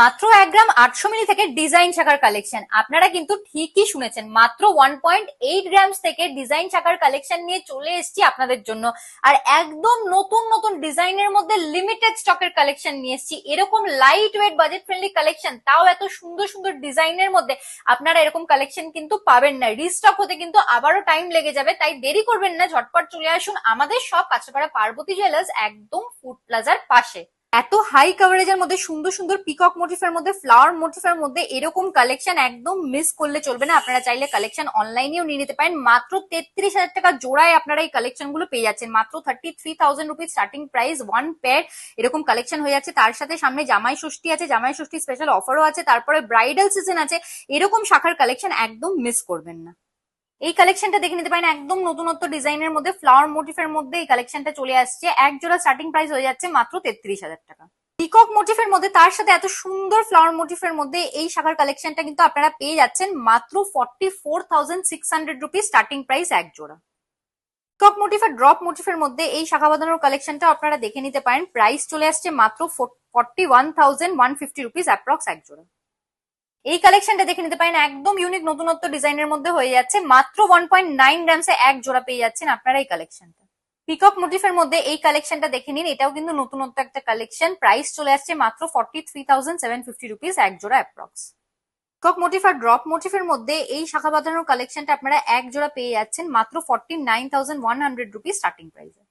মাত্র 1 গ্রাম 800 মিলি থেকে ডিজাইন শাখার কালেকশন। আপনারা কিন্তু ঠিকই শুনেছেন, মাত্র 1.8 গ্রামস থেকে ডিজাইন শাখার কালেকশন নিয়ে চলে এসেছি আপনাদের জন্য। আর একদম নতুন নতুন ডিজাইনের মধ্যে লিমিটেড স্টকের কালেকশন নিয়ে এসেছি। এরকম light weight budget friendly collection, তাও এত সুন্দর সুন্দর ডিজাইনের মধ্যে আপনারা এরকম কালেকশন কিন্তু পাবেন না। রিস্টক হতে কিন্তু আবারও টাইম লেগে যাবে, তাই দেরি করবেন না, ঝটপট চলে আসুন আমাদের সব কাঁচরাপাড়া পার্বতী জুয়েলার্স, একদম ফুড প্লাজার পাশে। এত হাই কভারেজের মধ্যে সুন্দর সুন্দর পিকক মোটিফের মধ্যে, ফ্লাওয়ার মোটিফের মধ্যে এরকম কালেকশন একদম মিস করলে চলবে না। আপনারা চাইলে কালেকশন অনলাইনেও নিয়ে নিতে পারেন। মাত্র 33,000 টাকা জোড়ায় আপনারা এই কালেকশন গুলো পেয়ে যাচ্ছেন। মাত্র 33,000 rupees starting price, one pair এরকম কালেকশন হয়ে যাচ্ছে। তার সাথে সামনে জামাই ষষ্ঠী আছে, জামাই ষষ্ঠী স্পেশাল অফারও আছে, তারপরে ব্রাইডাল সিজন আছে। এরকম শাখার কালেকশন একদম মিস করবেন না। এই কালেকশনটা দেখে নিতে পারেন, একদম নতুনত্ব ডিজাইনের মধ্যে ফ্লাওয়ার মোটিফের মধ্যে এই কালেকশনটা চলে আসছে। এক জোড়া স্টার্টিং প্রাইস হয়ে যাচ্ছে মাত্র 33,000 টাকা। পিকক মোটিফের মধ্যে তার সাথে এত সুন্দর ফ্লাওয়ার মোটিফের মধ্যে এই শাখার কালেকশনটা কিন্তু আপনারা পেয়ে যাচ্ছেন মাত্র 44,600 রুপিস স্টার্টিং প্রাইস এক জোড়া। পিকক মোটিফ আর ড্রপ মোটিফের মধ্যে এই শাখা বাঁধানোর কালেকশনটা আপনারা দেখে নিতে পারেন। প্রাইস চলে আসছে মাত্র 41,150 রুপিস অ্যাপ্রক্স এক জোড়া। এই কালেকশনটা দেখে নিতে পারেন, একদম ইউনিক নতুনত্ব ডিজাইনের মধ্যে হয়ে যাচ্ছে। মাত্র 1.9 গ্রামসে এক জোড়া পেয়ে যাচ্ছেন আপনারা এই কালেকশনটা। পিকক মোটিফের মধ্যে এই কালেকশনটা দেখে নিন, এটাও কিন্তু নতুনত্ব একটা কালেকশন। প্রাইস চলে আসছে মাত্র 43,750 রুপিস এক জোড়া অ্যাপ্রক্স। পিকক মোটিফ আর ড্রপ মোটিফের মধ্যে এই শাখা বাঁধানোর কালেকশনটা আপনারা এক জোড়া পেয়ে যাচ্ছেন মাত্র 49,100 রুপিস স্টার্টিং প্রাইসে।